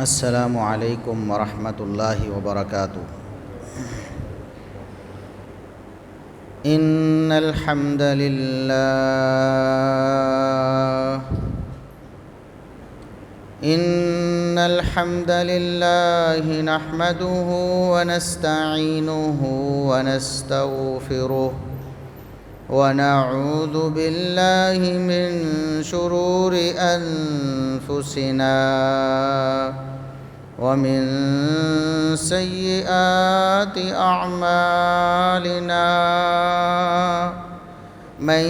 السلام علیکم ورحمۃ اللہ وبرکاتہ۔ ان الحمد للہ نحمده ونستعینه ونستغفره ونعوذ باللہ من شرور انفسنا ومن سیئات اعمالنا من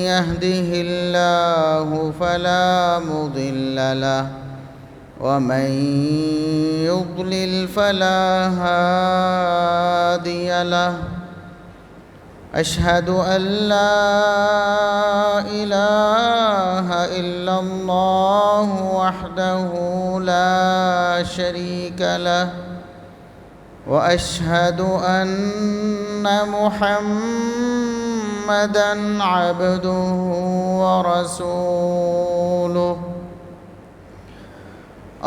يهده الله فلا مضل له ومن يضلل فلا هادي له أشهد أن لا إله إلا الله وحده لا شريك له وأشهد أن محمدًا عبده ورسوله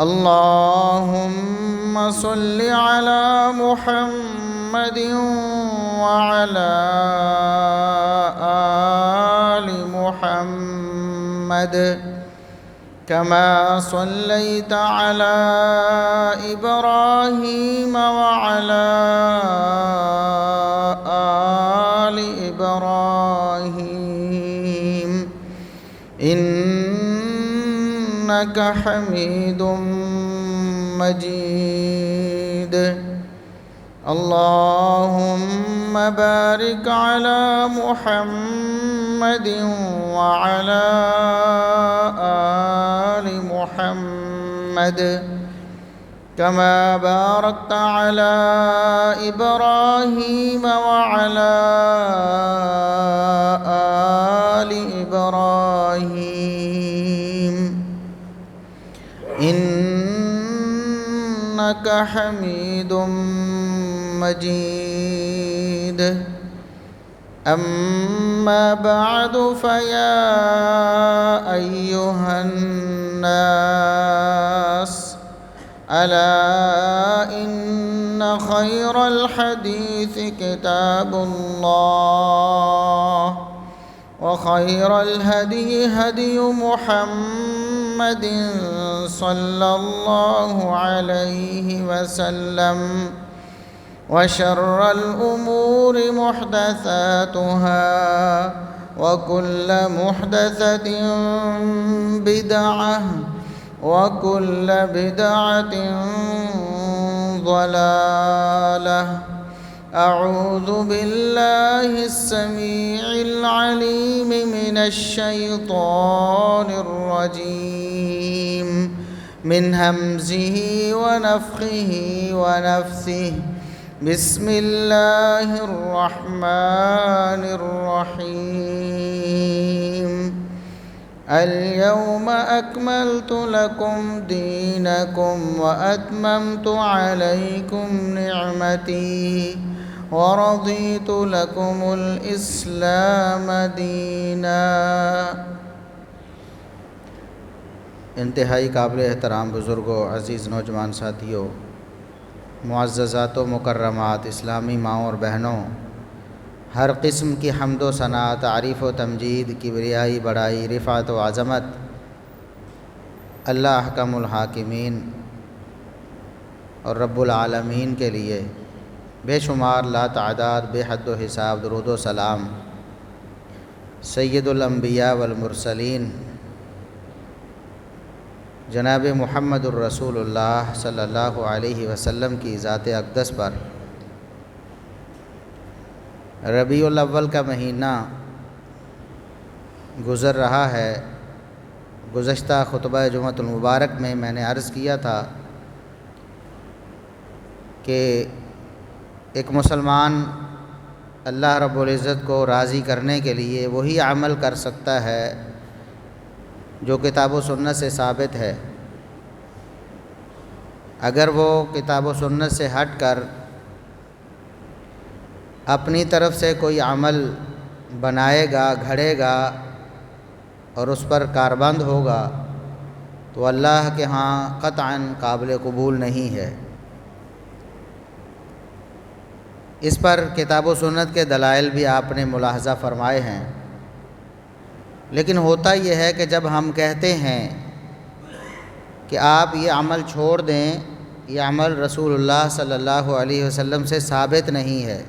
اللهم صل على محمد وعلى آل محمد كما صليت على إبراهيم وعلى آل إبراهيم إنك حميد مجيد اللهم بارك على محمد وعلى آل محمد كما باركت على إبراهيم وعلى آل إبراهيم إنك حميد مجيد أما بعد فيا أيها الناس ألا إن خير الحديث كتاب الله وخير الهدي هدي محمد صلى الله عليه وسلم وشر الأمور محدثاتها وكل محدثة بدعة وكل بدعة ضلالة أعوذ بالله السميع العليم من الشيطان الرجيم من همزه ونفخه ونفثه بسم الله الرحمن الرحيم اليوم أكملت لكم دينكم وأتممت عليكم نعمتي ورضيت لكم الإسلام دينا۔ انتہائی قابل احترام بزرگوں، عزیز نوجوان ساتھیوں، معززات و مکرمات، اسلامی ماؤں اور بہنوں، ہر قسم کی حمد و ثنا، تعریف و تمجید، کبریائی، بڑائی، رفعت و عظمت اللہ احکم الحاکمین اور رب العالمین کے لیے بے شمار لا تعداد بے حد و حساب درود و سلام سید الانبیاء والمرسلین جناب محمد الرسول اللہ صلی اللہ علیہ وسلم کی ذات اقدس پر ربیع الاول کا مہینہ گزر رہا ہے۔ گزشتہ خطبہ جمعۃ المبارک میں نے عرض کیا تھا کہ ایک مسلمان اللہ رب العزت کو راضی کرنے کے لیے وہی عمل کر سکتا ہے جو کتاب و سنت سے ثابت ہے۔ اگر وہ کتاب و سنت سے ہٹ کر اپنی طرف سے کوئی عمل بنائے گا، گھڑے گا اور اس پر کاربند ہوگا تو اللہ کے ہاں قطعاً قابل قبول نہیں ہے۔ اس پر کتاب و سنت کے دلائل بھی آپ نے ملاحظہ فرمائے ہیں، لیکن ہوتا یہ ہے کہ جب ہم کہتے ہیں کہ آپ یہ عمل چھوڑ دیں، یہ عمل رسول اللہ صلی اللہ علیہ وسلم سے ثابت نہیں ہے،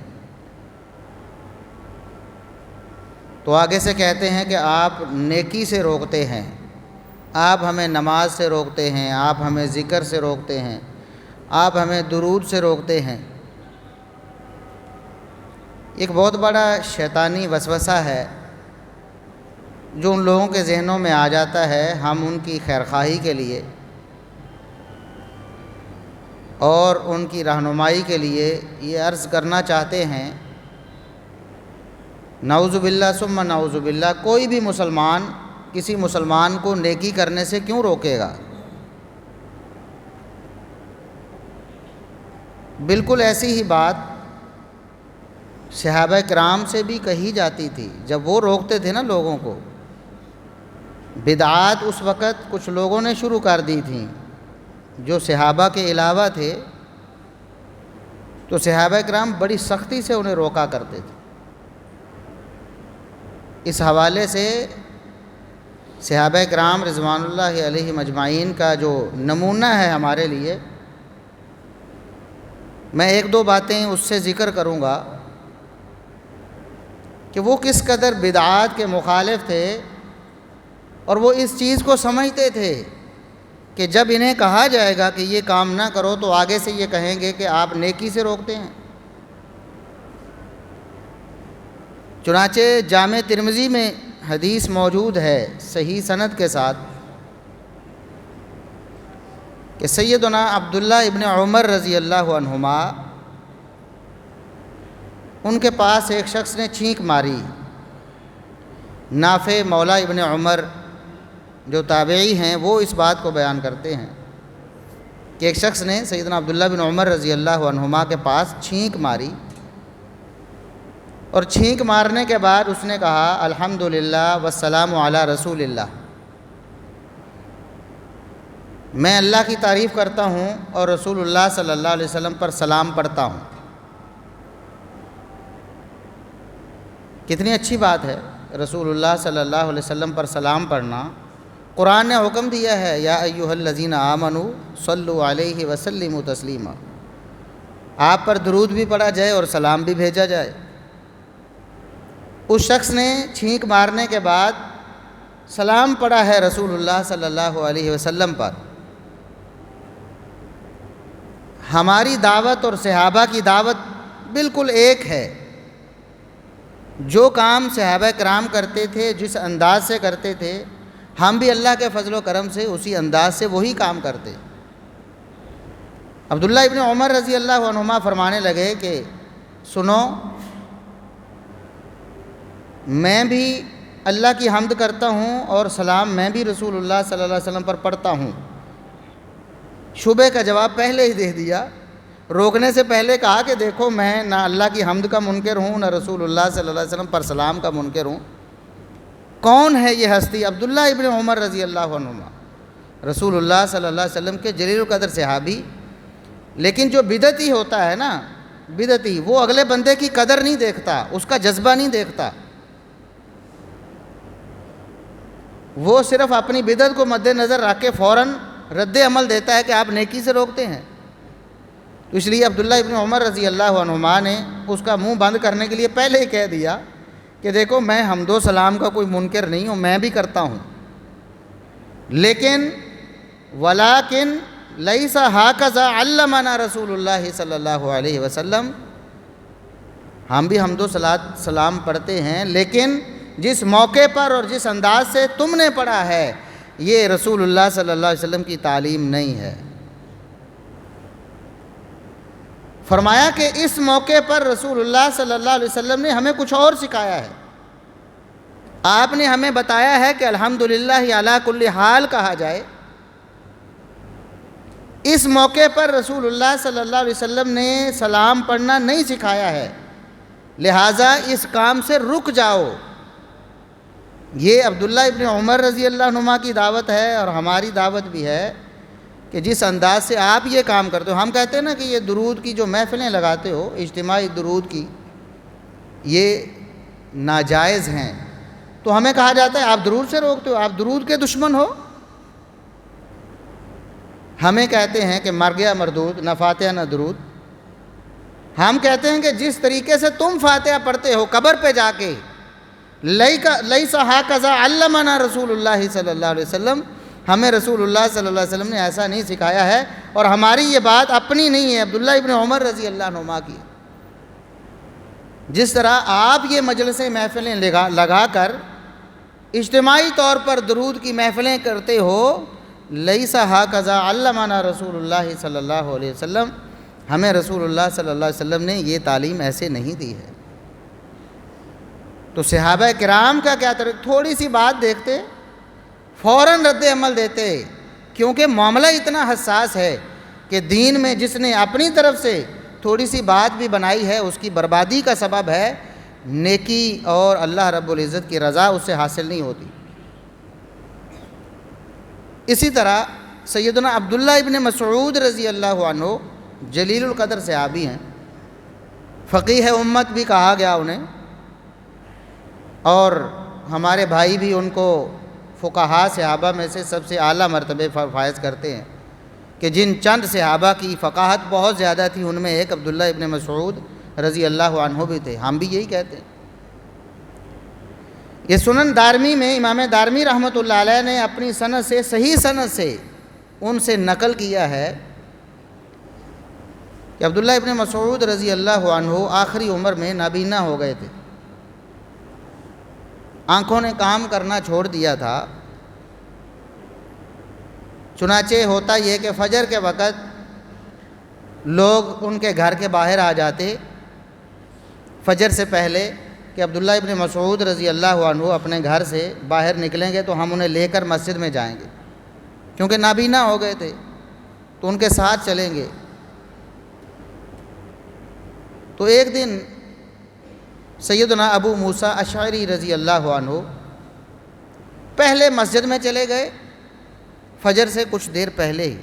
تو آگے سے کہتے ہیں کہ آپ نیکی سے روکتے ہیں، آپ ہمیں نماز سے روکتے ہیں، آپ ہمیں ذکر سے روکتے ہیں، آپ ہمیں درود سے روکتے ہیں۔ ایک بہت بڑا شیطانی وسوسہ ہے جو ان لوگوں کے ذہنوں میں آ جاتا ہے۔ ہم ان کی خیرخواہی کے لیے اور ان کی رہنمائی کے لیے یہ عرض کرنا چاہتے ہیں، نعوذ باللہ ثم نعوذ باللہ، کوئی بھی مسلمان کسی مسلمان کو نیکی کرنے سے کیوں روکے گا؟ بالکل ایسی ہی بات صحابہ کرام سے بھی کہی جاتی تھی جب وہ روکتے تھے نا لوگوں کو۔ بدعات اس وقت کچھ لوگوں نے شروع کر دی تھیں جو صحابہ کے علاوہ تھے، تو صحابہ کرام بڑی سختی سے انہیں روکا کرتے تھے۔ اس حوالے سے صحابہ کرام رضوان اللہ علیہم اجمعین کا جو نمونہ ہے ہمارے لیے، میں ایک دو باتیں اس سے ذکر کروں گا کہ وہ کس قدر بدعات کے مخالف تھے، اور وہ اس چیز کو سمجھتے تھے کہ جب انہیں کہا جائے گا کہ یہ کام نہ کرو تو آگے سے یہ کہیں گے کہ آپ نیکی سے روکتے ہیں۔ چنانچہ جامع ترمذی میں حدیث موجود ہے صحیح سند کے ساتھ کہ سیدنا عبداللہ ابن عمر رضی اللہ عنہما، ان کے پاس ایک شخص نے چھینک ماری۔ نافع مولا ابن عمر جو تابعی ہیں وہ اس بات کو بیان کرتے ہیں کہ ایک شخص نے سیدنا عبداللہ بن عمر رضی اللہ عنہما کے پاس چھینک ماری، اور چھینک مارنے کے بعد اس نے کہا الحمدللہ والسلام علی رسول اللہ، میں اللہ کی تعریف کرتا ہوں اور رسول اللہ صلی اللہ علیہ وسلم پر سلام پڑھتا ہوں۔ کتنی اچھی بات ہے رسول اللہ صلی اللہ علیہ وسلم پر سلام پڑھنا۔ قرآن نے حکم دیا ہے یا ایھا الذین آمنوا صلوا علیہ وسلموا تسلیما، آپ پر درود بھی پڑھا جائے اور سلام بھی بھیجا جائے۔ اس شخص نے چھینک مارنے کے بعد سلام پڑھا ہے رسول اللہ صلی اللہ علیہ وسلم پر۔ ہماری دعوت اور صحابہ کی دعوت بالکل ایک ہے۔ جو کام صحابہ کرام کرتے تھے، جس انداز سے کرتے تھے، ہم بھی اللہ کے فضل و کرم سے اسی انداز سے وہی کام کرتے۔ عبداللہ ابن عمر رضی اللہ عنہما فرمانے لگے کہ سنو، میں بھی اللہ کی حمد کرتا ہوں اور سلام میں بھی رسول اللہ صلی اللہ علیہ وسلم پر پڑھتا ہوں۔ شبہ کا جواب پہلے ہی دے دیا، روکنے سے پہلے کہا کہ دیکھو میں نہ اللہ کی حمد کا منکر ہوں نہ رسول اللہ صلی اللہ علیہ وسلم پر سلام کا منکر ہوں۔ کون ہے یہ ہستی؟ عبداللہ ابن عمر رضی اللہ عنہما، رسول اللہ صلی اللہ علیہ وسلم کے جلیل القدر صحابی۔ لیکن جو بدعتی ہوتا ہے نا، بدعتی، وہ اگلے بندے کی قدر نہیں دیکھتا، اس کا جذبہ نہیں دیکھتا، وہ صرف اپنی بدعت کو مد نظر رکھ کے فوراً رد عمل دیتا ہے کہ آپ نیکی سے روکتے ہیں۔ تو اس لیے عبداللہ ابن عمر رضی اللہ عنہما نے اس کا منہ بند کرنے کے لیے پہلے ہی کہہ دیا کہ دیکھو میں حمد و سلام کا کوئی منکر نہیں ہوں، میں بھی کرتا ہوں، لیکن ولیکن لیس ہاکذا علمنا رسول اللہ صلی اللہ علیہ وسلم، ہم بھی حمد و سلام پڑھتے ہیں، لیکن جس موقع پر اور جس انداز سے تم نے پڑھا ہے یہ رسول اللہ صلی اللہ علیہ وسلم کی تعلیم نہیں ہے۔ فرمایا کہ اس موقع پر رسول اللہ صلی اللہ علیہ وسلم نے ہمیں کچھ اور سکھایا ہے۔ آپ نے ہمیں بتایا ہے کہ الحمدللہ علی کل حال کہا جائے۔ اس موقع پر رسول اللہ صلی اللہ علیہ وسلم نے سلام پڑھنا نہیں سکھایا ہے، لہٰذا اس کام سے رک جاؤ۔ یہ عبداللہ ابن عمر رضی اللہ عنہما کی دعوت ہے اور ہماری دعوت بھی ہے کہ جس انداز سے آپ یہ کام کرتے ہو. ہم کہتے ہیں نا کہ یہ درود کی جو محفلیں لگاتے ہو اجتماعی درود کی، یہ ناجائز ہیں. تو ہمیں کہا جاتا ہے آپ درود سے روکتے ہو، آپ درود کے دشمن ہو. ہمیں کہتے ہیں کہ مر گیا مردود، نہ فاتحہ نہ درود. ہم کہتے ہیں کہ جس طریقے سے تم فاتحہ پڑھتے ہو قبر پہ جا کے، لیس ہاکذا علمنا رسول اللہ صلی اللہ علیہ وسلم، ہمیں رسول اللہ صلی اللہ علیہ وسلم نے ایسا نہیں سکھایا ہے. اور ہماری یہ بات اپنی نہیں ہے، عبداللہ ابن عمر رضی اللہ عنہما کی. جس طرح آپ یہ مجلسیں محفلیں لگا کر اجتماعی طور پر درود کی محفلیں کرتے ہو، لیس ہاکذا علمنا رسول اللہ صلی اللہ علیہ وسلم، ہمیں رسول اللہ صلی اللہ علیہ وسلم نے یہ تعلیم ایسے نہیں دی ہے. تو صحابہ کرام کا کیا طریقہ، تھوڑی سی بات دیکھتے فوراً رد عمل دیتے، کیونکہ معاملہ اتنا حساس ہے کہ دین میں جس نے اپنی طرف سے تھوڑی سی بات بھی بنائی ہے اس کی بربادی کا سبب ہے. نیکی اور اللہ رب العزت کی رضا اس سے حاصل نہیں ہوتی. اسی طرح سیدنا عبداللہ ابن مسعود رضی اللہ عنہ جلیل القدر صحابی ہیں، فقیہ امت بھی کہا گیا انہیں، اور ہمارے بھائی بھی ان کو فقہاء صحابہ میں سے سب سے اعلیٰ مرتبے فائز کرتے ہیں کہ جن چند صحابہ کی فقاہت بہت زیادہ تھی ان میں ایک عبداللہ ابن مسعود رضی اللہ عنہ بھی تھے. ہم بھی یہی کہتے ہیں. یہ سنن دارمی میں امام دارمی رحمۃ اللہ علیہ نے اپنی سند سے، صحیح سند سے ان سے نقل کیا ہے کہ عبداللہ ابن مسعود رضی اللہ عنہ آخری عمر میں نابینا ہو گئے تھے، آنکھوں نے کام کرنا چھوڑ دیا تھا. چنانچہ ہوتا یہ کہ فجر کے وقت لوگ ان کے گھر کے باہر آ جاتے فجر سے پہلے کہ عبداللہ ابن مسعود رضی اللہ عنہ اپنے گھر سے باہر نکلیں گے تو ہم انہیں لے کر مسجد میں جائیں گے، کیونکہ نابینا ہو گئے تھے تو ان کے ساتھ چلیں گے. تو ایک دن سیدنا ابو موسیٰ اشعری رضی اللہ عنہ پہلے مسجد میں چلے گئے فجر سے کچھ دیر پہلے ہی،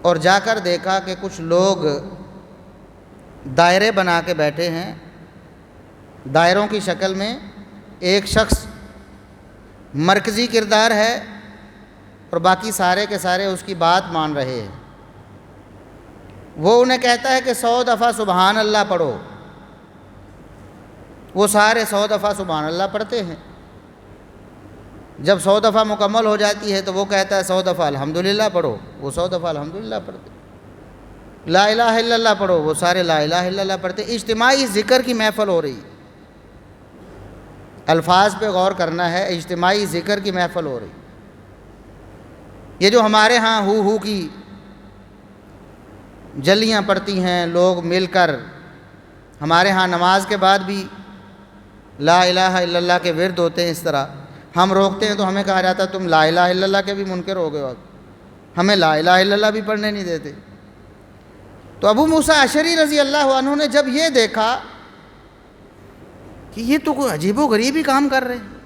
اور جا کر دیکھا کہ کچھ لوگ دائرے بنا کے بیٹھے ہیں. دائروں کی شکل میں ایک شخص مرکزی کردار ہے اور باقی سارے کے سارے اس کی بات مان رہے ہیں. وہ انہیں کہتا ہے کہ 100 دفعہ سبحان اللہ پڑھو. وہ سارے 100 دفعہ سبحان اللہ پڑھتے ہیں. جب 100 دفعہ مکمل ہو جاتی ہے تو وہ کہتا ہے 100 دفعہ الحمدللہ پڑھو. وہ 100 دفعہ الحمدللہ پڑھتے. لا الہ الا اللہ پڑھو. وہ سارے لا الہ الا اللہ پڑھتے. اجتماعی ذکر کی محفل ہو رہی. الفاظ پہ غور کرنا ہے، اجتماعی ذکر کی محفل ہو رہی. یہ جو ہمارے ہاں ہو کی جلیاں پڑتی ہیں لوگ مل کر، ہمارے ہاں نماز کے بعد بھی لا الہ الا اللہ کے ورد ہوتے ہیں. اس طرح ہم روکتے ہیں تو ہمیں کہا جاتا ہے تم لا الہ الا اللہ کے بھی منکر ہو گئے ہو، ہمیں لا الہ الا اللہ بھی پڑھنے نہیں دیتے. تو ابو موسیٰ اشعری رضی اللہ عنہ نے جب یہ دیکھا کہ یہ تو کوئی عجیب و غریب ہی کام کر رہے ہیں،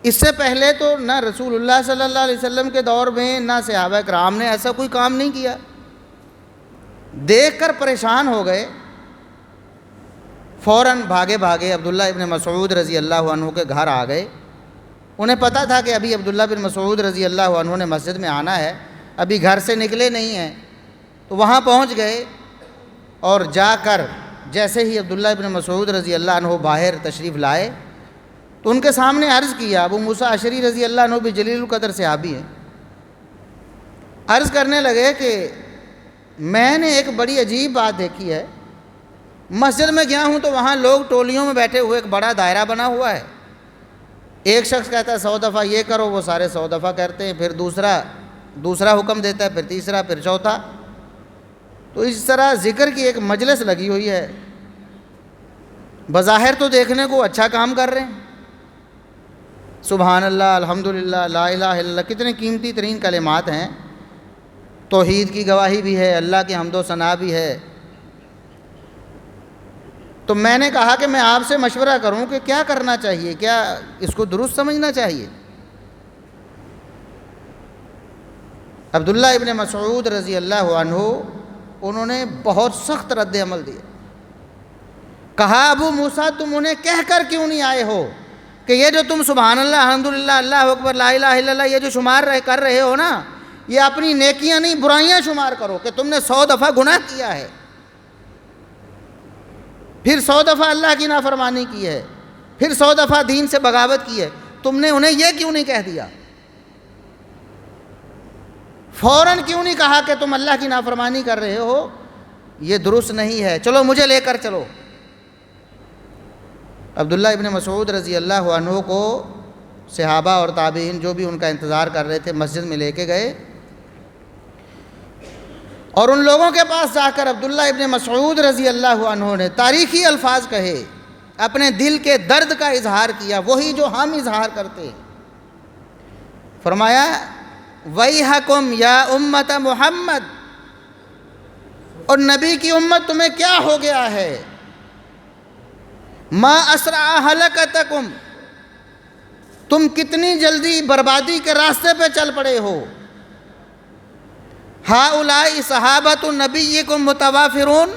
اس سے پہلے تو نہ رسول اللہ صلی اللہ علیہ وسلم کے دور میں نہ صحابہ کرام نے ایسا کوئی کام نہیں کیا. دیکھ کر پریشان ہو گئے، فوراً بھاگے عبداللہ ابن مسعود رضی اللہ عنہ کے گھر آ گئے. انہیں پتہ تھا کہ ابھی عبداللہ بن مسعود رضی اللہ عنہ نے مسجد میں آنا ہے، ابھی گھر سے نکلے نہیں ہیں. تو وہاں پہنچ گئے اور جا کر جیسے ہی عبداللہ ابن مسعود رضی اللہ عنہ باہر تشریف لائے تو ان کے سامنے عرض کیا. ابو موسیٰ اشعری رضی اللہ عنہ بھی جلیل القدر صحابی ہیں. عرض کرنے لگے کہ میں نے ایک بڑی عجیب بات دیکھی ہے. مسجد میں گیا ہوں تو وہاں لوگ ٹولیوں میں بیٹھے ہوئے ایک بڑا دائرہ بنا ہوا ہے. ایک شخص کہتا ہے 100 دفعہ یہ کرو، وہ سارے 100 دفعہ کرتے ہیں. پھر دوسرا حکم دیتا ہے، پھر تیسرا، پھر چوتھا. تو اس طرح ذکر کی ایک مجلس لگی ہوئی ہے. بظاہر تو دیکھنے کو اچھا کام کر رہے ہیں، سبحان اللہ، الحمدللہ، لا الہ الا اللہ، کتنے قیمتی ترین کلمات ہیں. توحید کی گواہی بھی ہے، اللہ کی حمد و ثنا بھی ہے. تو میں نے کہا کہ میں آپ سے مشورہ کروں کہ کیا کرنا چاہیے، کیا اس کو درست سمجھنا چاہیے؟ عبداللہ ابن مسعود رضی اللہ عنہ انہوں نے بہت سخت رد عمل دیا. کہا ابو موسیٰ تم انہیں کہہ کر کیوں نہیں آئے ہو کہ یہ جو تم سبحان اللہ الحمدللہ اللہ اکبر لا الہ الا اللہ یہ جو شمار کر رہے ہو نا، یہ اپنی نیکیاں نہیں برائیاں شمار کرو کہ تم نے 100 دفعہ گناہ کیا ہے، پھر 100 دفعہ اللہ کی نافرمانی کی ہے، پھر 100 دفعہ دین سے بغاوت کی ہے، تم نے انہیں یہ کیوں نہیں کہہ دیا؟ فوراً کیوں نہیں کہا کہ تم اللہ کی نافرمانی کر رہے ہو، یہ درست نہیں ہے، چلو مجھے لے کر چلو. عبداللہ ابن مسعود رضی اللہ عنہ کو صحابہ اور تابعین جو بھی ان کا انتظار کر رہے تھے مسجد میں لے کے گئے، اور ان لوگوں کے پاس جا کر عبداللہ ابن مسعود رضی اللہ عنہ نے تاریخی الفاظ کہے، اپنے دل کے درد کا اظہار کیا، وہی جو ہم اظہار کرتے. فرمایا وَيْحَكُمْ یا امت محمد، اور نبی کی امت تمہیں کیا ہو گیا ہے، ما اسرع ہلکتکم، تم کتنی جلدی بربادی کے راستے پہ چل پڑے ہو. ہؤلاء صحابۃ نبیکم متوافرون،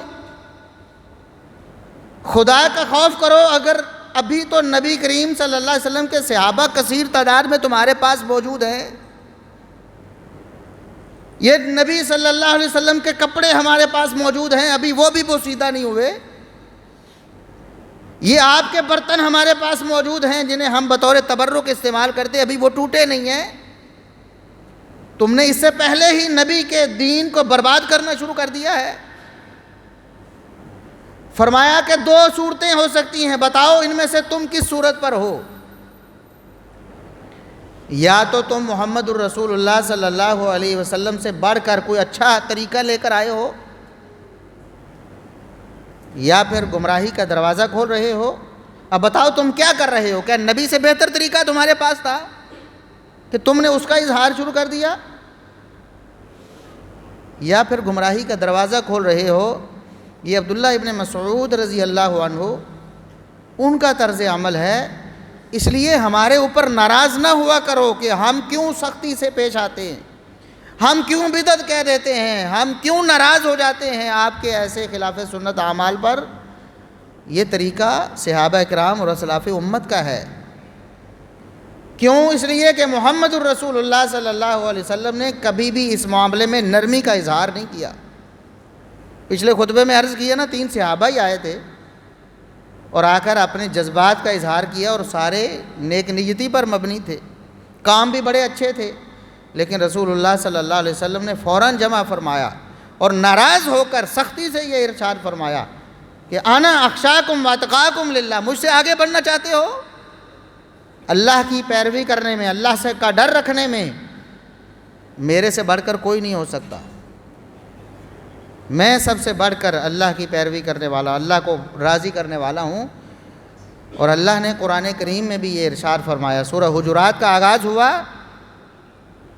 خدا کا خوف کرو اگر ابھی تو نبی کریم صلی اللہ علیہ وسلم کے صحابہ کثیر تعداد میں تمہارے پاس موجود ہیں، یہ نبی صلی اللہ علیہ وسلم کے کپڑے ہمارے پاس موجود ہیں، ابھی وہ بھی پوسیدہ نہیں ہوئے، یہ آپ کے برتن ہمارے پاس موجود ہیں جنہیں ہم بطور تبرک استعمال کرتے، ابھی وہ ٹوٹے نہیں ہیں، تم نے اس سے پہلے ہی نبی کے دین کو برباد کرنا شروع کر دیا ہے. فرمایا کہ 2 صورتیں ہو سکتی ہیں، بتاؤ ان میں سے تم کس صورت پر ہو، یا تو تم محمد الرسول اللہ صلی اللہ علیہ وسلم سے بڑھ کر کوئی اچھا طریقہ لے کر آئے ہو، یا پھر گمراہی کا دروازہ کھول رہے ہو. اب بتاؤ تم کیا کر رہے ہو، کیا نبی سے بہتر طریقہ تمہارے پاس تھا کہ تم نے اس کا اظہار شروع کر دیا، یا پھر گمراہی کا دروازہ کھول رہے ہو؟ یہ عبداللہ ابن مسعود رضی اللہ عنہ ان کا طرز عمل ہے. اس لیے ہمارے اوپر ناراض نہ ہوا کرو کہ ہم کیوں سختی سے پیش آتے ہیں، ہم کیوں بدعت کہہ دیتے ہیں، ہم کیوں ناراض ہو جاتے ہیں آپ کے ایسے خلاف سنت اعمال پر. یہ طریقہ صحابہ اکرام اور اسلاف امت کا ہے. کیوں؟ اس لیے کہ محمد الرسول اللہ صلی اللہ علیہ وسلم نے کبھی بھی اس معاملے میں نرمی کا اظہار نہیں کیا. پچھلے خطبے میں عرض کیا نا، 3 صحابہ ہی آئے تھے اور آ کر اپنے جذبات کا اظہار کیا، اور سارے نیک نیتی پر مبنی تھے، کام بھی بڑے اچھے تھے، لیکن رسول اللہ صلی اللہ علیہ وسلم نے فوراً جمع فرمایا اور ناراض ہو کر سختی سے یہ ارشاد فرمایا کہ انا اخشاکم واتقاکم للہ، مجھ سے آگے بڑھنا چاہتے ہو اللہ کی پیروی کرنے میں، اللہ سے کا ڈر رکھنے میں، میرے سے بڑھ کر کوئی نہیں ہو سکتا. میں سب سے بڑھ کر اللہ کی پیروی کرنے والا، اللہ کو راضی کرنے والا ہوں. اور اللہ نے قرآن کریم میں بھی یہ ارشاد فرمایا، سورہ حجرات کا آغاز ہوا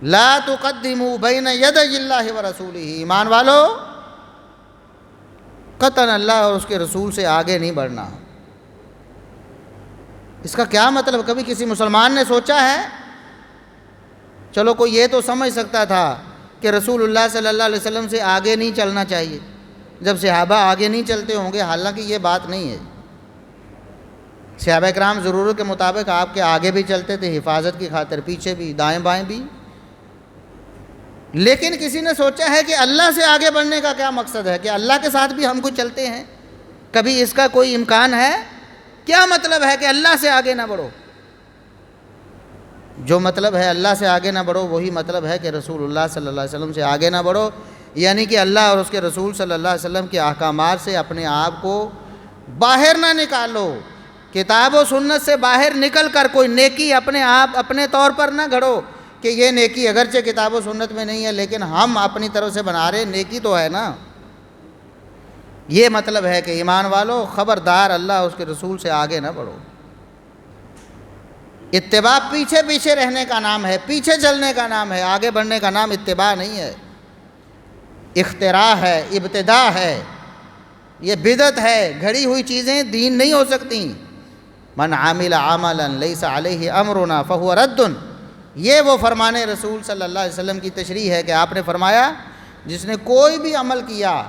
لا تقدموا بین یدی اللہ ورسولہ، ایمان والو قطعاً اللہ اور اس کے رسول سے آگے نہیں بڑھنا. اس کا کیا مطلب؟ کبھی کسی مسلمان نے سوچا ہے؟ چلو کوئی یہ تو سمجھ سکتا تھا کہ رسول اللہ صلی اللہ علیہ وسلم سے آگے نہیں چلنا چاہیے جب صحابہ آگے نہیں چلتے ہوں گے، حالانکہ یہ بات نہیں ہے. صحابہ کرام ضرورت کے مطابق آپ کے آگے بھی چلتے تھے حفاظت کی خاطر، پیچھے بھی، دائیں بائیں بھی. لیکن کسی نے سوچا ہے کہ اللہ سے آگے بڑھنے کا کیا مقصد ہے، کہ اللہ کے ساتھ بھی ہم کو چلتے ہیں، کبھی اس کا کوئی امکان ہے؟ کیا مطلب ہے کہ اللہ سے آگے نہ بڑھو؟ جو مطلب ہے اللہ سے آگے نہ بڑھو وہی مطلب ہے کہ رسول اللہ صلی اللہ علیہ وسلم سے آگے نہ بڑھو، یعنی کہ اللہ اور اس کے رسول صلی اللہ علیہ وسلم کے احکامات سے اپنے آپ کو باہر نہ نکالو. کتاب و سنت سے باہر نکل کر کوئی نیکی اپنے آپ اپنے طور پر نہ گھڑو کہ یہ نیکی اگرچہ کتاب و سنت میں نہیں ہے لیکن ہم اپنی طرف سے بنا رہے، نیکی تو ہے نا. یہ مطلب ہے کہ ایمان والو خبردار اللہ اور اس کے رسول سے آگے نہ بڑھو. اتباع پیچھے پیچھے رہنے کا نام ہے، پیچھے چلنے کا نام ہے، آگے بڑھنے کا نام اتباع نہیں ہے، اختراع ہے، ابتداء ہے. یہ بدعت ہے، گھڑی ہوئی چیزیں دین نہیں ہو سکتی۔ من عامل عملا لیس علیہ امرنا فہو رد، یہ وہ فرمان رسول صلی اللہ علیہ وسلم کی تشریح ہے کہ آپ نے فرمایا جس نے کوئی بھی عمل کیا،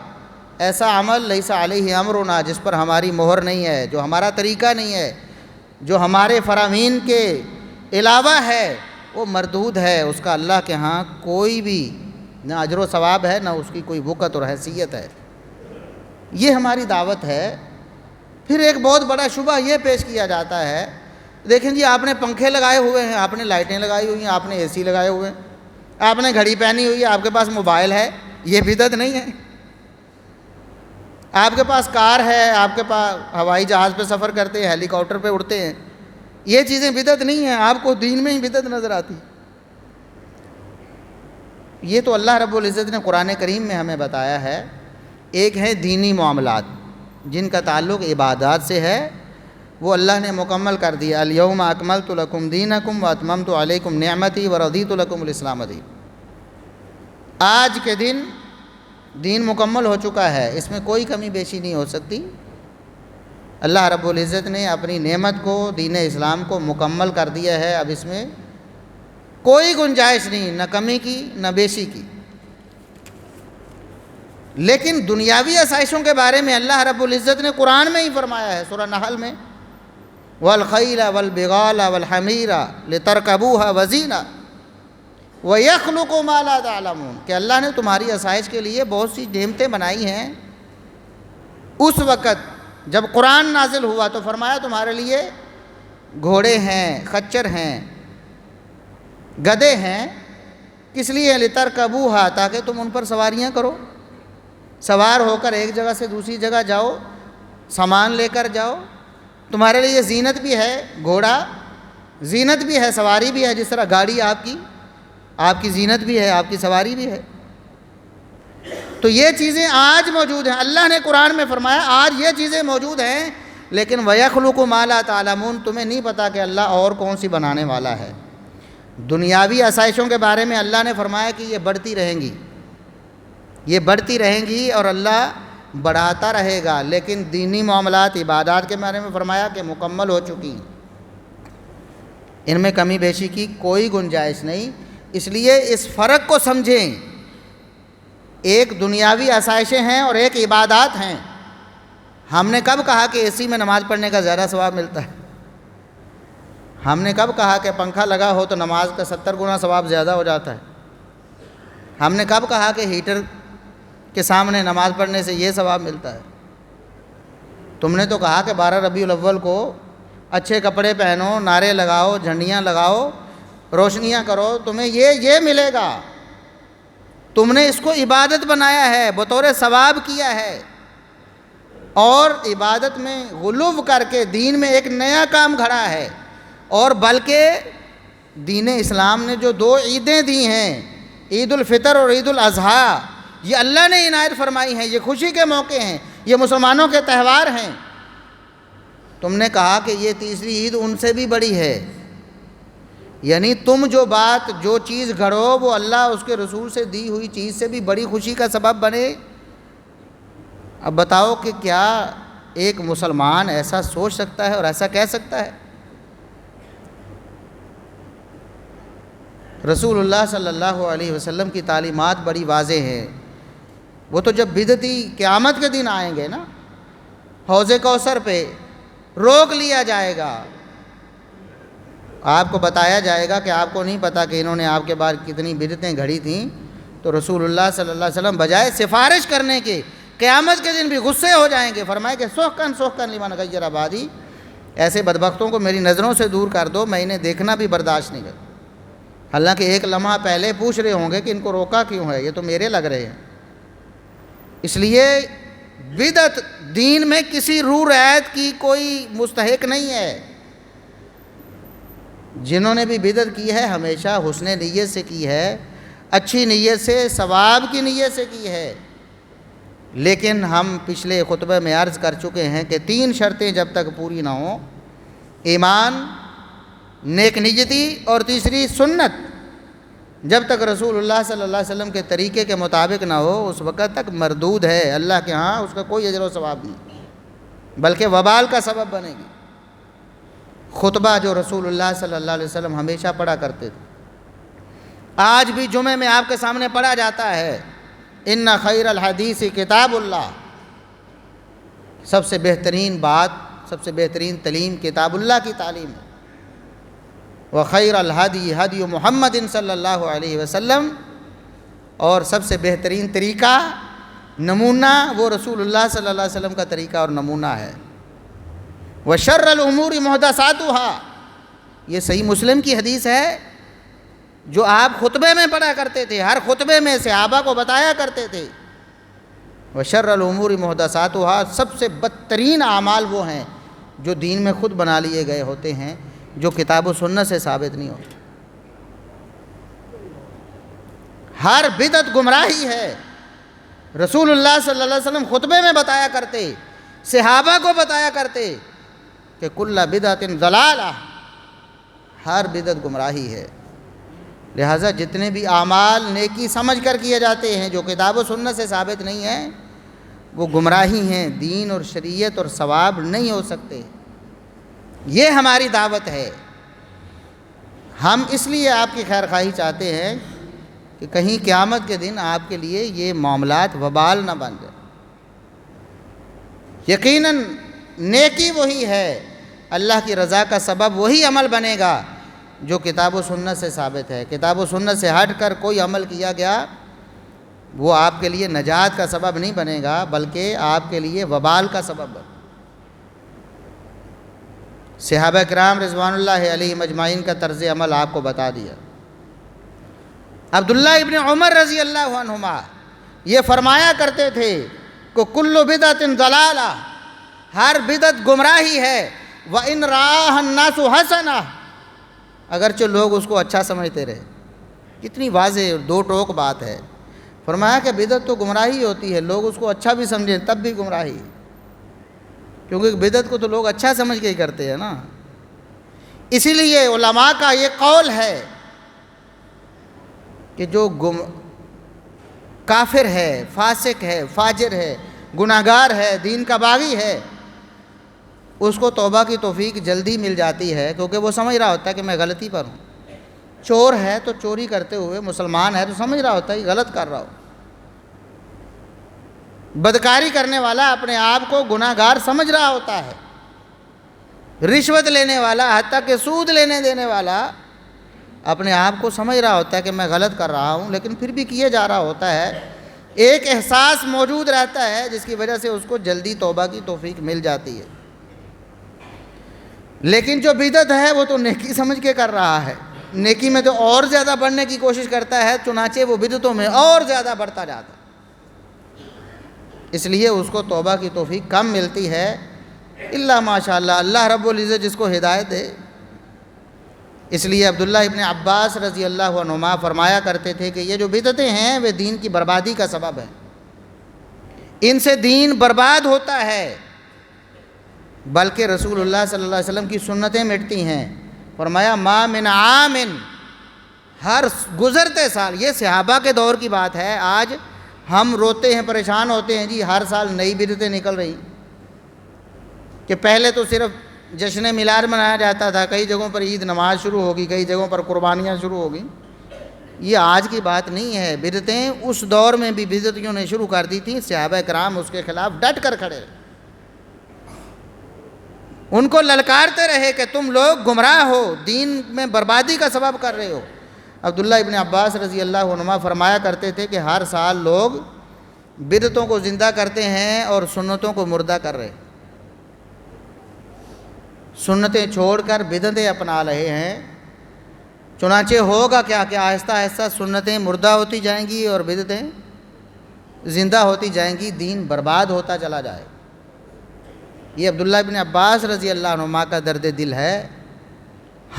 ایسا عمل لیس علیہ امرنا، جس پر ہماری مہر نہیں ہے، جو ہمارا طریقہ نہیں ہے، جو ہمارے فرامین کے علاوہ ہے، وہ مردود ہے، اس کا اللہ کے ہاں کوئی بھی نہ اجر و ثواب ہے، نہ اس کی کوئی وقت اور حیثیت ہے۔ یہ ہماری دعوت ہے۔ پھر ایک بہت بڑا شبہ یہ پیش کیا جاتا ہے، دیکھیں جی آپ نے پنکھے لگائے ہوئے ہیں، آپ نے لائٹیں لگائی ہوئی ہیں، آپ نے اے سی لگائے ہوئے ہیں، آپ نے گھڑی پہنی ہوئی ہے، آپ کے پاس موبائل ہے، یہ بدعت نہیں ہے؟ آپ کے پاس کار ہے، آپ کے پاس ہوائی جہاز پہ سفر کرتے ہیں، ہیلی کاپٹر پہ اڑتے ہیں، یہ چیزیں بدعت نہیں ہیں؟ آپ کو دین میں ہی بدعت نظر آتی؟ یہ تو اللہ رب العزت نے قرآن کریم میں ہمیں بتایا ہے۔ ایک ہے دینی معاملات جن کا تعلق عبادات سے ہے، وہ اللہ نے مکمل کر دیا، الیوم اکملت لکم دینکم واتممت علیکم نعمتی ورضیت لکم الاسلام دین۔ آج کے دن دین مکمل ہو چکا ہے، اس میں کوئی کمی بیشی نہیں ہو سکتی۔ اللہ رب العزت نے اپنی نعمت کو، دین اسلام کو مکمل کر دیا ہے، اب اس میں کوئی گنجائش نہیں، نہ کمی کی نہ بیشی کی۔ لیکن دنیاوی آسائشوں کے بارے میں اللہ رب العزت نے قرآن میں ہی فرمایا ہے، سورہ نحل میں، والخیل والبغال والحمیر لترکبوها وزینہ ویخلق ما لا تعلمون، کہ اللہ نے تمہاری آسائش کے لیے بہت سی نعمتیں بنائی ہیں۔ اس وقت جب قرآن نازل ہوا تو فرمایا تمہارے لیے گھوڑے ہیں، خچر ہیں، گدھے ہیں، کس لیے؟ لترکبوها، تاکہ تم ان پر سواریاں کرو، سوار ہو کر ایک جگہ سے دوسری جگہ جاؤ، سامان لے کر جاؤ۔ تمہارے لیے زینت بھی ہے، گھوڑا زینت بھی ہے، سواری بھی ہے، جس طرح گاڑی آپ کی زینت بھی ہے، آپ کی سواری بھی ہے۔ تو یہ چیزیں آج موجود ہیں، اللہ نے قرآن میں فرمایا آج یہ چیزیں موجود ہیں، لیکن وَيَخْلُقُ مَا لَا تَعْلَمُونَ، تمہیں نہیں پتا کہ اللہ اور کون سی بنانے والا ہے۔ دنیاوی آسائشوں کے بارے میں اللہ نے فرمایا کہ یہ بڑھتی رہیں گی، یہ بڑھتی رہیں گی اور اللہ بڑھاتا رہے گا، لیکن دینی معاملات، عبادات کے بارے میں فرمایا کہ مکمل ہو چکی، ان میں کمی بیشی کی کوئی گنجائش نہیں۔ اس لیے اس فرق کو سمجھیں، ایک دنیاوی آسائشیں ہیں اور ایک عبادات ہیں۔ ہم نے کب کہا کہ اے سی میں نماز پڑھنے کا زیادہ ثواب ملتا ہے؟ ہم نے کب کہا کہ پنکھا لگا ہو تو نماز کا 70 گنا ثواب زیادہ ہو جاتا ہے؟ ہم نے کب کہا کہ ہیٹر کے سامنے نماز پڑھنے سے یہ ثواب ملتا ہے؟ تم نے تو کہا کہ 12 ربیع الاول کو اچھے کپڑے پہنو، نعرے لگاؤ، جھنڈیاں لگاؤ، روشنیاں کرو، تمہیں یہ ملے گا۔ تم نے اس کو عبادت بنایا ہے، بطور ثواب کیا ہے، اور عبادت میں غلو کر کے دین میں ایک نیا کام گھڑا ہے۔ اور بلکہ دین اسلام نے جو 2 عیدیں دی ہیں، عید الفطر اور عید الاضحیٰ، یہ اللہ نے عنایت فرمائی ہیں، یہ خوشی کے موقع ہیں، یہ مسلمانوں کے تہوار ہیں۔ تم نے کہا کہ یہ تیسری عید ان سے بھی بڑی ہے، یعنی تم جو چیز گھڑو وہ اللہ اس کے رسول سے دی ہوئی چیز سے بھی بڑی خوشی کا سبب بنے۔ اب بتاؤ کہ کیا ایک مسلمان ایسا سوچ سکتا ہے اور ایسا کہہ سکتا ہے؟ رسول اللہ صلی اللہ علیہ وسلم کی تعلیمات بڑی واضح ہیں۔ وہ تو جب بدعتی قیامت کے دن آئیں گے نا، حوض کوثر پہ روک لیا جائے گا، آپ کو بتایا جائے گا کہ آپ کو نہیں پتا کہ انہوں نے آپ کے بعد کتنی بدعتیں گھڑی تھیں، تو رسول اللہ صلی اللہ علیہ وسلم بجائے سفارش کرنے کے قیامت کے دن بھی غصے ہو جائیں گے، فرمائے کہ سحقاً لمن غیر آبادی، ایسے بدبختوں کو میری نظروں سے دور کر دو، میں انہیں دیکھنا بھی برداشت نہیں کرتا۔ حالانکہ ایک لمحہ پہلے پوچھ رہے ہوں گے کہ ان کو روکا کیوں ہے، یہ تو میرے لگ رہے ہیں۔ اس لیے بدعت دین میں کسی روح رعایت کی کوئی مستحق نہیں ہے۔ جنہوں نے بھی بدعت کی ہے ہمیشہ حسن نیت سے کی ہے، اچھی نیت سے، ثواب کی نیت سے کی ہے۔ لیکن ہم پچھلے خطبہ میں عرض کر چکے ہیں کہ 3 شرطیں جب تک پوری نہ ہوں، ایمان، نیک نیتی اور تیسری سنت، جب تک رسول اللہ صلی اللہ علیہ وسلم کے طریقے کے مطابق نہ ہو اس وقت تک مردود ہے، اللہ کے ہاں اس کا کوئی اجر و ثواب نہیں، بلکہ وبال کا سبب بنے گی۔ خطبہ جو رسول اللہ صلی اللہ علیہ وسلم ہمیشہ پڑھا کرتے تھے، آج بھی جمعے میں آپ کے سامنے پڑھا جاتا ہے، ان خیر الحدیث کتاب اللہ، سب سے بہترین بات، سب سے بہترین تعلیم کتاب اللہ کی تعلیم ہے۔ وخیر الہدی ہدی محمد صلی اللہ علیہ وسلم، اور سب سے بہترین طریقہ، نمونہ، وہ رسول اللہ صلی اللہ علیہ وسلم کا طریقہ اور نمونہ ہے۔ وشر الامور محدثاتها، یہ صحیح مسلم کی حدیث ہے جو آپ خطبے میں پڑھا کرتے تھے، ہر خطبے میں صحابہ کو بتایا کرتے تھے۔ وشر الامور محدثاتها، سب سے بدترین اعمال وہ ہیں جو دین میں خود بنا لیے گئے ہوتے ہیں، جو کتاب و سنت سے ثابت نہیں ہوتے۔ ہر بدعت گمراہی ہے۔ رسول اللہ صلی اللہ علیہ وسلم خطبے میں بتایا کرتے، صحابہ کو بتایا کرتے کہ کل بدعت ضلالہ، ہر بدعت گمراہی ہے۔ لہٰذا جتنے بھی اعمال نیکی سمجھ کر کیے جاتے ہیں جو کتاب و سنت سے ثابت نہیں ہیں، وہ گمراہی ہیں، دین اور شریعت اور ثواب نہیں ہو سکتے۔ یہ ہماری دعوت ہے۔ ہم اس لیے آپ کی خیر خواہی چاہتے ہیں کہ کہیں قیامت کے دن آپ کے لیے یہ معاملات وبال نہ بن جائے۔ یقیناً نیکی وہی ہے، اللہ کی رضا کا سبب وہی عمل بنے گا جو کتاب و سنت سے ثابت ہے۔ کتاب و سنت سے ہٹ کر کوئی عمل کیا گیا وہ آپ کے لیے نجات کا سبب نہیں بنے گا، بلکہ آپ کے لیے وبال کا سبب بنے۔ صحابہ کرام رضوان اللہ علیہم اجمعین کا طرز عمل آپ کو بتا دیا۔ عبداللہ ابن عمر رضی اللہ عنہما یہ فرمایا کرتے تھے کہ کل بدعت ضلالہ، ہر بدعت گمراہی ہے، وَإِنْ رَآهَا النَّاسُ حَسَنَةً، اگرچہ لوگ اس کو اچھا سمجھتے رہے۔ کتنی واضح اور دو ٹوک بات ہے۔ فرمایا کہ بدعت تو گمراہی ہوتی ہے، لوگ اس کو اچھا بھی سمجھیں تب بھی گمراہی، کیونکہ بدعت کو تو لوگ اچھا سمجھ کے ہی کرتے ہیں نا۔ اسی لیے علماء کا یہ قول ہے کہ جو کافر ہے، فاسق ہے، فاجر ہے، گناہگار ہے، دین کا باغی ہے، اس کو توبہ کی توفیق جلدی مل جاتی ہے، کیونکہ وہ سمجھ رہا ہوتا ہے کہ میں غلطی پر ہوں۔ چور ہے تو چوری کرتے ہوئے، مسلمان ہے تو سمجھ رہا ہوتا ہے کہ غلط کر رہا ہو۔ بدکاری کرنے والا اپنے آپ کو گناہگار سمجھ رہا ہوتا ہے۔ رشوت لینے والا، حتیٰ کہ سود لینے دینے والا، اپنے آپ کو سمجھ رہا ہوتا ہے کہ میں غلط کر رہا ہوں، لیکن پھر بھی کیے جا رہا ہوتا ہے۔ ایک احساس موجود رہتا ہے جس کی وجہ سے اس کو جلدی توبہ کی توفیق مل جاتی ہے۔ لیکن جو بدعت ہے وہ تو نیکی سمجھ کے کر رہا ہے، نیکی میں تو اور زیادہ بڑھنے کی کوشش کرتا ہے، چنانچہ وہ بدعتوں میں اور زیادہ بڑھتا جاتا ہے۔ اس لیے اس کو توبہ کی توفیق کم ملتی ہے، الا ماشاءاللہ، اللہ رب العزت جس کو ہدایت دے۔ اس لیے عبداللہ ابن عباس رضی اللہ عنہما فرمایا کرتے تھے کہ یہ جو بدعتیں ہیں وہ دین کی بربادی کا سبب ہے، ان سے دین برباد ہوتا ہے، بلکہ رسول اللہ صلی اللہ علیہ وسلم کی سنتیں مٹتی ہیں۔ فرمایا ما من عام، ہر گزرتے سال، یہ صحابہ کے دور کی بات ہے، آج ہم روتے ہیں، پریشان ہوتے ہیں، جی ہر سال نئی بدعتیں نکل رہی، کہ پہلے تو صرف جشن میلاد منایا جاتا تھا، کئی جگہوں پر عید نماز شروع ہوگی، کئی جگہوں پر قربانیاں شروع ہوگی۔ یہ آج کی بات نہیں ہے، بدعتیں اس دور میں بھی بدعتیوں نے شروع کر دی تھیں، صحابہ کرام اس کے خلاف ڈٹ کر کھڑے، ان کو للکارتے رہے کہ تم لوگ گمراہ ہو، دین میں بربادی کا سبب کر رہے ہو۔ عبداللہ ابن عباس رضی اللہ عنہما فرمایا کرتے تھے کہ ہر سال لوگ بدعتوں کو زندہ کرتے ہیں اور سنتوں کو مردہ کر رہے ہیں، سنتیں چھوڑ کر بدعتیں اپنا رہے ہیں۔ چنانچہ ہوگا کیا کہ آہستہ آہستہ سنتیں مردہ ہوتی جائیں گی اور بدعتیں زندہ ہوتی جائیں گی، دین برباد ہوتا چلا جائے۔ یہ عبداللہ ابن عباس رضی اللہ عنہما کا درد دل ہے۔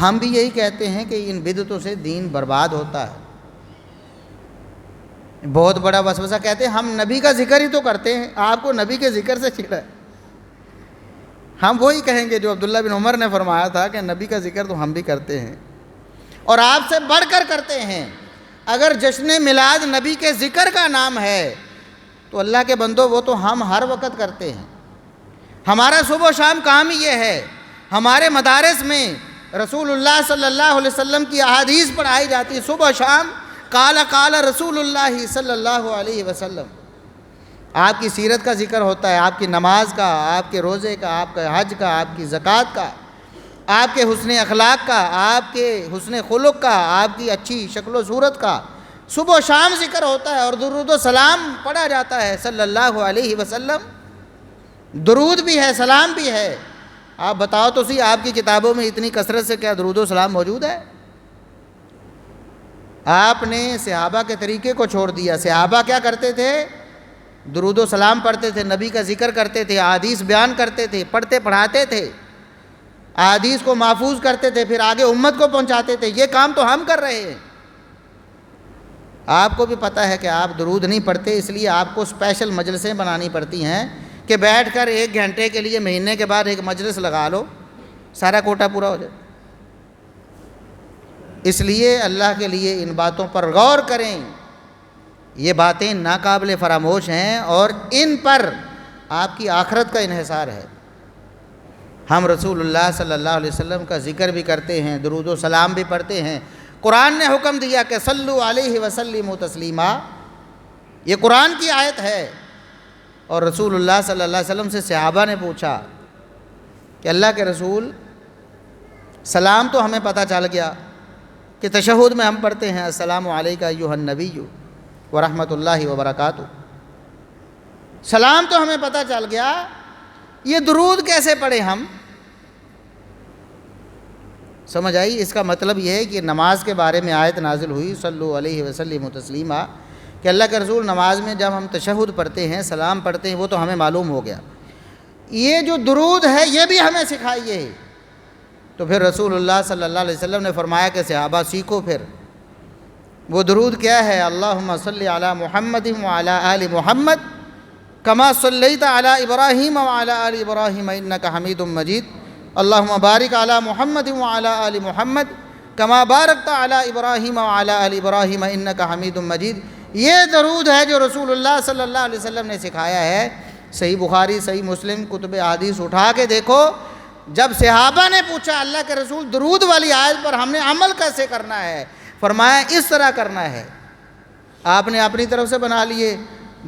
ہم بھی یہی کہتے ہیں کہ ان بدعتوں سے دین برباد ہوتا ہے۔ بہت بڑا وسوسہ، کہتے ہیں ہم نبی کا ذکر ہی تو کرتے ہیں، آپ کو نبی کے ذکر سے چھڑا ہے۔ ہم وہی کہیں گے جو عبداللہ بن عمر نے فرمایا تھا کہ نبی کا ذکر تو ہم بھی کرتے ہیں اور آپ سے بڑھ کر کرتے ہیں۔ اگر جشن میلاد نبی کے ذکر کا نام ہے تو اللہ کے بندو وہ تو ہم ہر وقت کرتے ہیں. ہمارا صبح و شام کام ہی یہ ہے. ہمارے مدارس میں رسول اللہ صلی اللہ علیہ وسلم کی احادیث پڑھائی جاتی ہے صبح و شام. قال قال رسول اللہ صلی اللہ علیہ وسلم. آپ کی سیرت کا ذکر ہوتا ہے، آپ کی نماز کا، آپ کے روزے کا، آپ کے حج کا، آپ کی زکوٰۃ کا، آپ کے حسن اخلاق کا، آپ کے حسن خلق کا، آپ کی اچھی شکل و صورت کا صبح و شام ذکر ہوتا ہے اور درود و سلام پڑھا جاتا ہے صلی اللہ علیہ وسلم. درود بھی ہے، سلام بھی ہے. آپ بتاؤ تو صحیح، آپ کی کتابوں میں اتنی کثرت سے کیا درود و سلام موجود ہے؟ آپ نے صحابہ کے طریقے کو چھوڑ دیا. صحابہ کیا کرتے تھے؟ درود و سلام پڑھتے تھے، نبی کا ذکر کرتے تھے، احادیث بیان کرتے تھے، پڑھتے پڑھاتے تھے، احادیث کو محفوظ کرتے تھے، پھر آگے امت کو پہنچاتے تھے. یہ کام تو ہم کر رہے ہیں. آپ کو بھی پتہ ہے کہ آپ درود نہیں پڑھتے، اس لیے آپ کو اسپیشل مجلسیں بنانی پڑتی ہیں کہ بیٹھ کر 1 گھنٹے کے لیے مہینے کے بعد ایک مجلس لگا لو، سارا کوٹا پورا ہو جائے. اس لیے اللہ کے لیے ان باتوں پر غور کریں. یہ باتیں ناقابل فراموش ہیں اور ان پر آپ کی آخرت کا انحصار ہے. ہم رسول اللہ صلی اللہ علیہ وسلم کا ذکر بھی کرتے ہیں، درود و سلام بھی پڑھتے ہیں. قرآن نے حکم دیا کہ صلو علیہ وسلم تسلیما. یہ قرآن کی آیت ہے. اور رسول اللہ صلی اللہ علیہ وسلم سے صحابہ نے پوچھا کہ اللہ کے رسول، سلام تو ہمیں پتہ چل گیا کہ تشہد میں ہم پڑھتے ہیں السلام علیکہ ایھا النبی ورحمۃ اللہ وبرکاتہ. سلام تو ہمیں پتہ چل گیا، یہ درود کیسے پڑھیں ہم؟ سمجھ آئی؟ اس کا مطلب یہ ہے کہ نماز کے بارے میں آیت نازل ہوئی صلو علیہ وسلم تسلیما، کہ اللہ کے رسول نماز میں جب ہم تشہد پڑھتے ہیں، سلام پڑھتے ہیں، وہ تو ہمیں معلوم ہو گیا. یہ جو درود ہے یہ بھی ہمیں سکھائیے. تو پھر رسول اللہ صلی اللہ علیہ وسلم نے فرمایا کہ صحابہ سیکھو. پھر وہ درود کیا ہے؟ اللہم صلی علی محمد وعلی آل محمد کما صلیت علی ابراہیم وعلی آل ابراہیم انک حمید مجید. اللہم بارک علی محمد وعلی آل محمد کما بارکت علی ابراہیم وعلی آل ابراہیم انک حمید مجید. یہ درود ہے جو رسول اللہ صلی اللہ علیہ وسلم نے سکھایا ہے. صحیح بخاری، صحیح مسلم، کتب احادیث اٹھا کے دیکھو. جب صحابہ نے پوچھا اللہ کے رسول درود والی آیت پر ہم نے عمل کیسے کرنا ہے، فرمایا اس طرح کرنا ہے. آپ نے اپنی طرف سے بنا لیے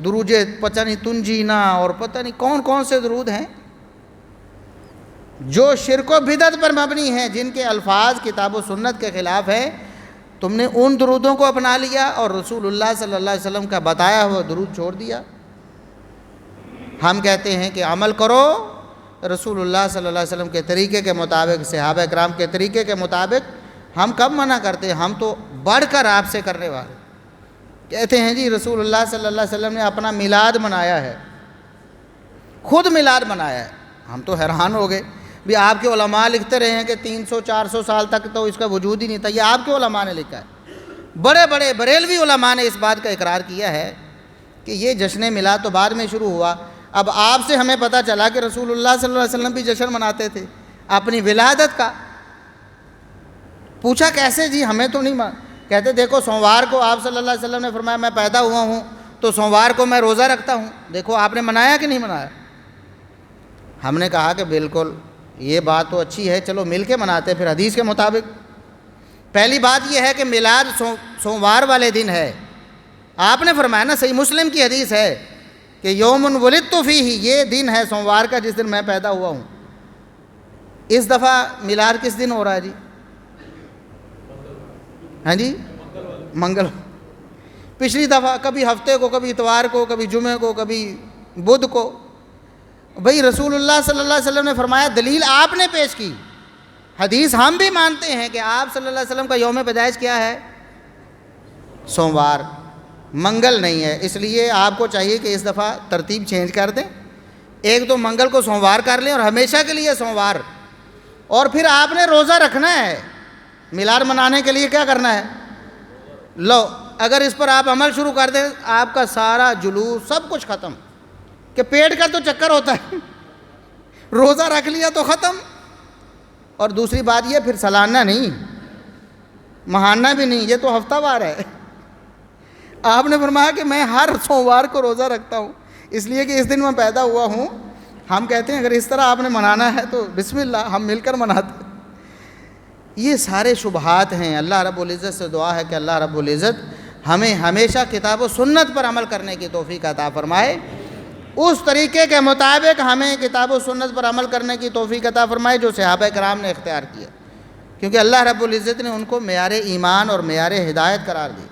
درود پتہ نہیں تنجینا اور پتہ نہیں کون کون سے درود ہیں جو شرک و بدعت پر مبنی ہیں، جن کے الفاظ کتاب و سنت کے خلاف ہے. تم نے ان درودوں کو اپنا لیا اور رسول اللہ صلی اللہ علیہ وسلم کا بتایا ہوا درود چھوڑ دیا. ہم کہتے ہیں کہ عمل کرو رسول اللہ صلی اللہ علیہ وسلم کے طریقے کے مطابق، صحابہ کرام کے طریقے کے مطابق. ہم کب منع کرتے ہیں؟ ہم تو بڑھ کر آپ سے کرنے والے. کہتے ہیں جی رسول اللہ صلی اللہ علیہ وسلم نے اپنا میلاد منایا ہے، خود میلاد منایا ہے. ہم تو حیران ہو گئے. بھی آپ کے علماء لکھتے رہے ہیں کہ 300-400 سال تک تو اس کا وجود ہی نہیں تھا. یہ آپ کے علماء نے لکھا ہے. بڑے بڑے بریلوی علماء نے اس بات کا اقرار کیا ہے کہ یہ جشن میلاد تو بعد میں شروع ہوا. اب آپ سے ہمیں پتہ چلا کہ رسول اللہ صلی اللہ علیہ وسلم بھی جشن مناتے تھے اپنی ولادت کا. پوچھا کیسے؟ جی ہمیں تو نہیں کہتے دیکھو سوموار کو آپ صلی اللہ علیہ وسلم نے فرمایا میں پیدا ہوا ہوں تو سوموار کو میں روزہ رکھتا ہوں. دیکھو آپ نے منایا کہ نہیں منایا؟ ہم نے کہا کہ بالکل یہ بات تو اچھی ہے، چلو مل کے مناتے پھر حدیث کے مطابق. پہلی بات یہ ہے کہ میلاد سوموار والے دن ہے. آپ نے فرمایا نا، صحیح مسلم کی حدیث ہے کہ یوم ولدت فیہ، یہ دن ہے سوموار کا جس دن میں پیدا ہوا ہوں. اس دفعہ میلاد کس دن ہو رہا ہے جی؟ ہاں جی منگل. پچھلی دفعہ کبھی ہفتے کو، کبھی اتوار کو، کبھی جمعے کو، کبھی بدھ کو. بھئی رسول اللہ صلی اللہ علیہ وسلم نے فرمایا، دلیل آپ نے پیش کی. حدیث ہم بھی مانتے ہیں کہ آپ صلی اللہ علیہ وسلم کا یوم پیدائش کیا ہے؟ سوموار، منگل نہیں ہے. اس لیے آپ کو چاہیے کہ اس دفعہ ترتیب چینج کر دیں. ایک تو منگل کو سوموار کر لیں اور ہمیشہ کے لیے سوموار. اور پھر آپ نے روزہ رکھنا ہے. میلاد منانے کے لیے کیا کرنا ہے؟ لو اگر اس پر آپ عمل شروع کر دیں آپ کا سارا جلوس سب کچھ ختم. کہ پیٹ کا تو چکر ہوتا ہے، روزہ رکھ لیا تو ختم. اور دوسری بات یہ پھر سالانہ نہیں، ماہانہ بھی نہیں، یہ تو ہفتہ وار ہے. آپ نے فرمایا کہ میں ہر سوموار کو روزہ رکھتا ہوں اس لیے کہ اس دن میں پیدا ہوا ہوں. ہم کہتے ہیں اگر اس طرح آپ نے منانا ہے تو بسم اللہ، ہم مل کر مناتے ہیں. یہ سارے شبہات ہیں. اللہ رب العزت سے دعا ہے کہ اللہ رب العزت ہمیں ہمیشہ کتاب و سنت پر عمل کرنے کی توفیق عطا فرمائے، اس طریقے کے مطابق ہمیں کتاب و سنت پر عمل کرنے کی توفیق عطا فرمائے جو صحابہ کرام نے اختیار کیا، کیونکہ اللہ رب العزت نے ان کو معیار ایمان اور معیار ہدایت قرار دی.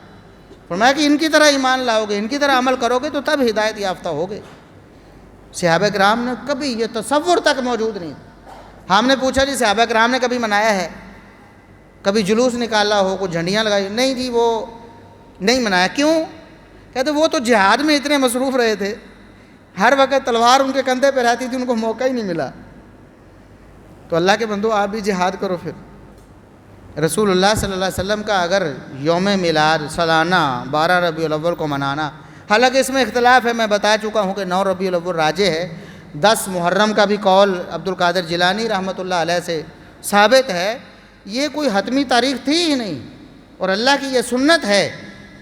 فرمایا کہ ان کی طرح ایمان لاؤ گے، ان کی طرح عمل کرو گے تو تب ہدایت یافتہ ہوگے. صحابہ کرام نے کبھی یہ تصور تک موجود نہیں. ہم نے پوچھا جی صحابہ کرام نے کبھی منایا ہے، کبھی جلوس نکالا ہو، کوئی جھنڈیاں لگائی؟ نہیں جی وہ نہیں منایا. کیوں؟ کہتے وہ تو جہاد میں اتنے مصروف رہے تھے، ہر وقت تلوار ان کے کندھے پہ رہتی تھی، ان کو موقع ہی نہیں ملا. تو اللہ کے بندو آپ بھی جہاد کرو. پھر رسول اللہ صلی اللہ علیہ وسلم کا اگر یوم میلاد سالانہ 12 ربیع الاول کو منانا، حالانکہ اس میں اختلاف ہے، میں بتا چکا ہوں کہ 9 ربیع الاول راجح ہے. 10 محرم کا بھی قول عبد القادر جیلانی رحمۃ اللہ علیہ سے ثابت ہے. یہ کوئی حتمی تاریخ تھی ہی نہیں، اور اللہ کی یہ سنت ہے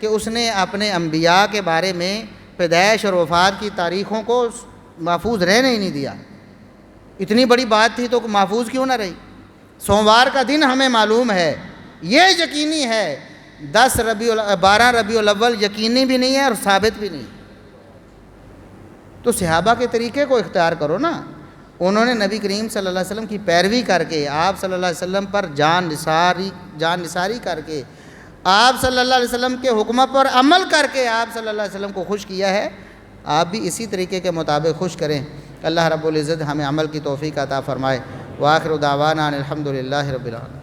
کہ اس نے اپنے انبیاء کے بارے میں پیدائش اور وفات کی تاریخوں کو محفوظ رہنے ہی نہیں دیا. اتنی بڑی بات تھی تو محفوظ کیوں نہ رہی؟ سوموار کا دن ہمیں معلوم ہے، یہ یقینی ہے. 12 ربیع الاول یقینی بھی نہیں ہے اور ثابت بھی نہیں. تو صحابہ کے طریقے کو اختیار کرو نا. انہوں نے نبی کریم صلی اللہ علیہ وسلم کی پیروی کر کے، آپ صلی اللہ علیہ وسلم پر جان نثاری کر کے، آپ صلی اللہ علیہ وسلم کے حکم پر عمل کر کے آپ صلی اللہ علیہ وسلم کو خوش کیا ہے. آپ بھی اسی طریقے کے مطابق خوش کریں. اللہ رب العزت ہمیں عمل کی توفیق عطا فرمائے. وآخر دعوانا ان الحمد للہ رب العالمین.